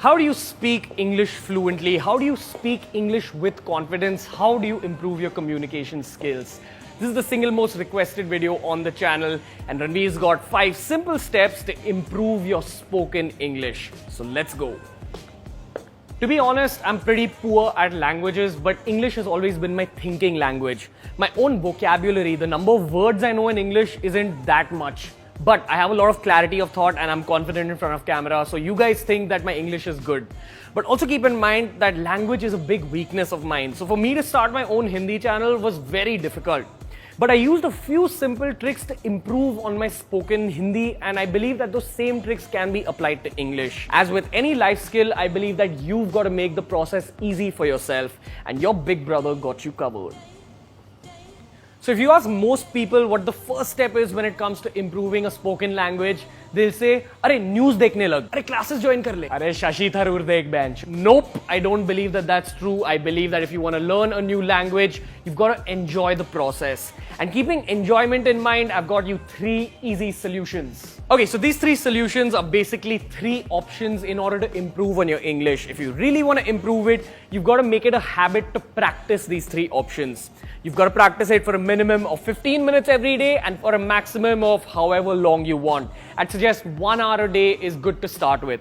How do you speak English fluently? How do you speak English with confidence? How do you improve your communication skills? This is the single most requested video on the channel, and Ranveer's got 5 simple steps to improve your spoken English. So let's go. To be honest, I'm pretty poor at languages, but English has always been my thinking language. My own vocabulary, the number of words I know in English isn't that much. But I have a lot of clarity of thought and I'm confident in front of camera, so you guys think that my English is good. But also keep in mind that language is a big weakness of mine. So for me to start my own Hindi channel was very difficult. But I used a few simple tricks to improve on my spoken Hindi, and I believe that those same tricks can be applied to English. As with any life skill, I believe that you've got to make the process easy for yourself, and your big brother got you covered. So if you ask most people what the first step is when it comes to improving a spoken language, they'll say, "Arey news dekhne lag, arey classes join kar le, arey Shashi Tharoor dekh bench." Nope, I don't believe that that's true. I believe that if you want to learn a new language, you've got to enjoy the process. And keeping enjoyment in mind, I've got you 3 easy solutions. Okay, so these 3 solutions are basically 3 options in order to improve on your English. If you really want to improve it, you've got to make it a habit to practice these 3 options. You've got to practice it for a minimum of 15 minutes every day and for a maximum of however long you want. I'd suggest 1 hour a day is good to start with.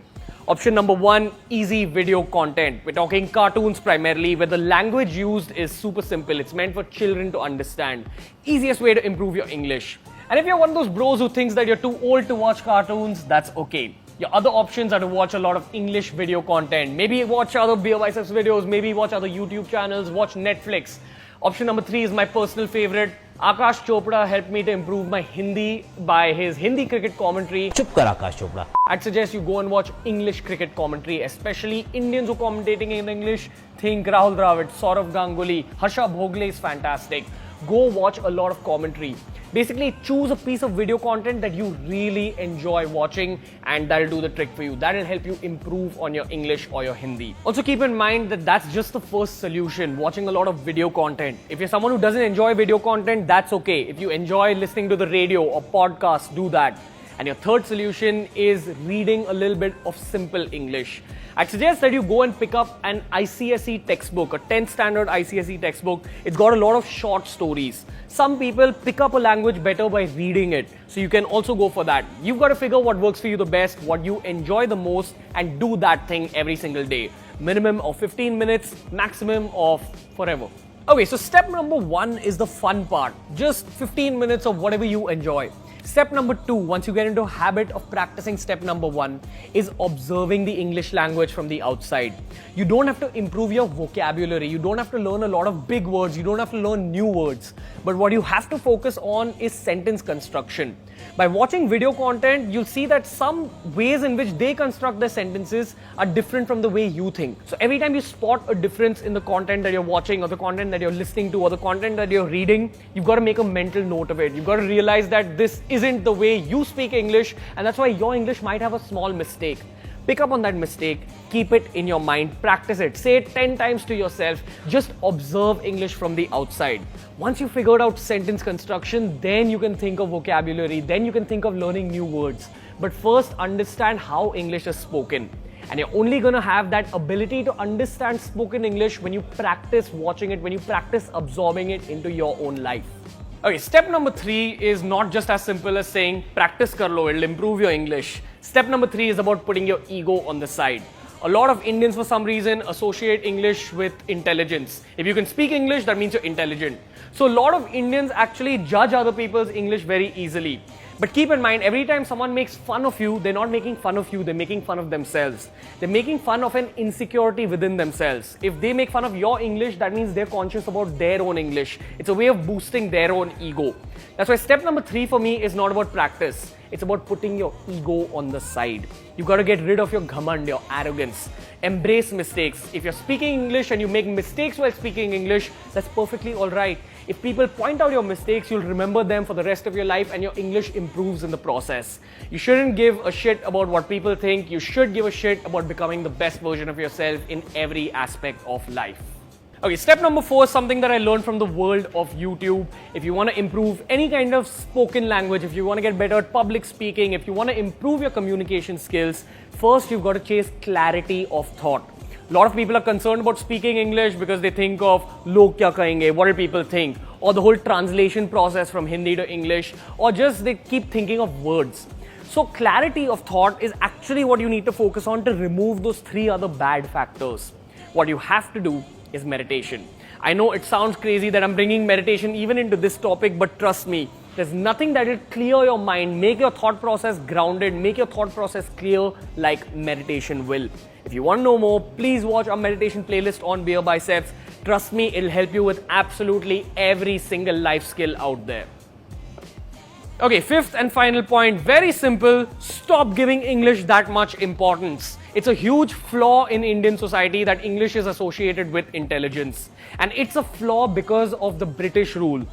Option number 1, easy video content. We're talking cartoons primarily, where the language used is super simple. It's meant for children to understand. Easiest way to improve your English. And if you're one of those bros who thinks that you're too old to watch cartoons, that's okay. Your other options are to watch a lot of English video content. Maybe watch other Beer Biceps videos, maybe watch other YouTube channels, watch Netflix. Option number 3 is my personal favorite. Akash Chopra helped me to improve my Hindi by his Hindi cricket commentary. Chup kar Akash Chopra. I'd suggest you go and watch English cricket commentary, especially Indians who are commentating in English. Think Rahul Dravid, Saurav Ganguly, Harsha Bhogle is fantastic. Go watch a lot of commentary. Basically, choose a piece of video content that you really enjoy watching, and that'll do the trick for you. That'll help you improve on your English or your Hindi. Also keep in mind that that's just the first solution, watching a lot of video content. If you're someone who doesn't enjoy video content, that's okay. If you enjoy listening to the radio or podcasts, do that. And your third solution is reading a little bit of simple English. I'd suggest that you go and pick up an ICSE textbook, a 10th standard ICSE textbook. It's got a lot of short stories. Some people pick up a language better by reading it, so you can also go for that. You've got to figure what works for you the best, what you enjoy the most, and do that thing every single day. Minimum of 15 minutes, maximum of forever. Okay, so step number 1 is the fun part. Just 15 minutes of whatever you enjoy. Step number 2, once you get into a habit of practicing step number 1, is observing the English language from the outside. You don't have to improve your vocabulary. You don't have to learn a lot of big words. You don't have to learn new words. But what you have to focus on is sentence construction. By watching video content, you'll see that some ways in which they construct their sentences are different from the way you think. So every time you spot a difference in the content that you're watching or the content that you're listening to or the content that you're reading, you've got to make a mental note of it. You've got to realize that this isn't the way you speak English, and that's why your English might have a small mistake. Pick up on that mistake, keep it in your mind, practice it, say it 10 times to yourself, just observe English from the outside. Once you figured out sentence construction, then you can think of vocabulary, then you can think of learning new words. But first, understand how English is spoken. And you're only going to have that ability to understand spoken English when you practice watching it, when you practice absorbing it into your own life. Okay, step number 3 is not just as simple as saying, practice kar lo, it'll improve your English. Step number 3 is about putting your ego on the side. A lot of Indians, for some reason, associate English with intelligence. If you can speak English, that means you're intelligent. So a lot of Indians actually judge other people's English very easily. But keep in mind, every time someone makes fun of you, they're not making fun of you, they're making fun of themselves. They're making fun of an insecurity within themselves. If they make fun of your English, that means they're conscious about their own English. It's a way of boosting their own ego. That's why step number 3 for me is not about practice. It's about putting your ego on the side. You've got to get rid of your ghamand, your arrogance. Embrace mistakes. If you're speaking English and you make mistakes while speaking English, that's perfectly alright. If people point out your mistakes, you'll remember them for the rest of your life and your English improves in the process. You shouldn't give a shit about what people think. You should give a shit about becoming the best version of yourself in every aspect of life. Okay, step number 4 is something that I learned from the world of YouTube. If you want to improve any kind of spoken language, if you want to get better at public speaking, if you want to improve your communication skills, first you've got to chase clarity of thought. A lot of people are concerned about speaking English because they think of log kya kahenge, what do people think, or the whole translation process from Hindi to English, or just they keep thinking of words. So clarity of thought is actually what you need to focus on to remove those 3 other bad factors. What you have to do is meditation. I know it sounds crazy that I'm bringing meditation even into this topic, but trust me, there's nothing that will clear your mind, make your thought process grounded, make your thought process clear like meditation will. If you want to know more, please watch our meditation playlist on Beer Biceps. Trust me, it'll help you with absolutely every single life skill out there. Okay, 5th and final point, very simple, stop giving English that much importance. It's a huge flaw in Indian society that English is associated with intelligence. And it's a flaw because of the British rule.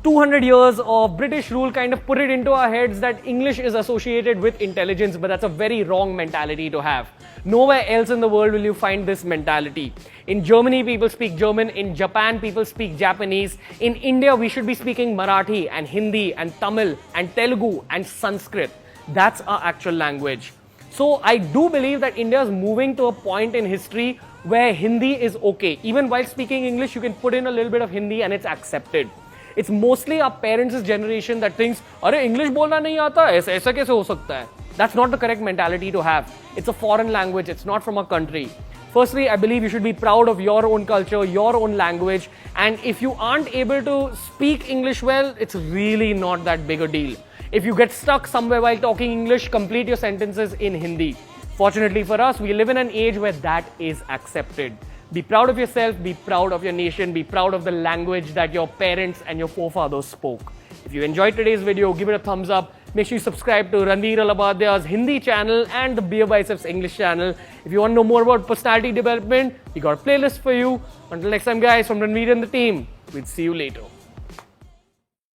200 years of British rule kind of put it into our heads that English is associated with intelligence, but that's a very wrong mentality to have. Nowhere else in the world will you find this mentality. In Germany, people speak German. In Japan, people speak Japanese. In India, we should be speaking Marathi and Hindi and Tamil and Telugu and Sanskrit. That's our actual language. So I do believe that India is moving to a point in history where Hindi is okay. Even while speaking English, you can put in a little bit of Hindi and it's accepted. It's mostly our parents' generation that thinks, "Arey, English bolna nahi aata, aisa kaise ho sakta hai?" That's not the correct mentality to have. It's a foreign language, it's not from a country. Firstly, I believe you should be proud of your own culture, your own language, and if you aren't able to speak English well, it's really not that big a deal. If you get stuck somewhere while talking English, complete your sentences in Hindi. Fortunately for us, we live in an age where that is accepted. Be proud of yourself, be proud of your nation, be proud of the language that your parents and your forefathers spoke. If you enjoyed today's video, give it a thumbs up. Make sure you subscribe to Ranveer Alabadia's Hindi channel and the Beer Biceps English channel. If you want to know more about personality development, we got a playlist for you. Until next time, guys, from Ranveer and the team, we'll see you later.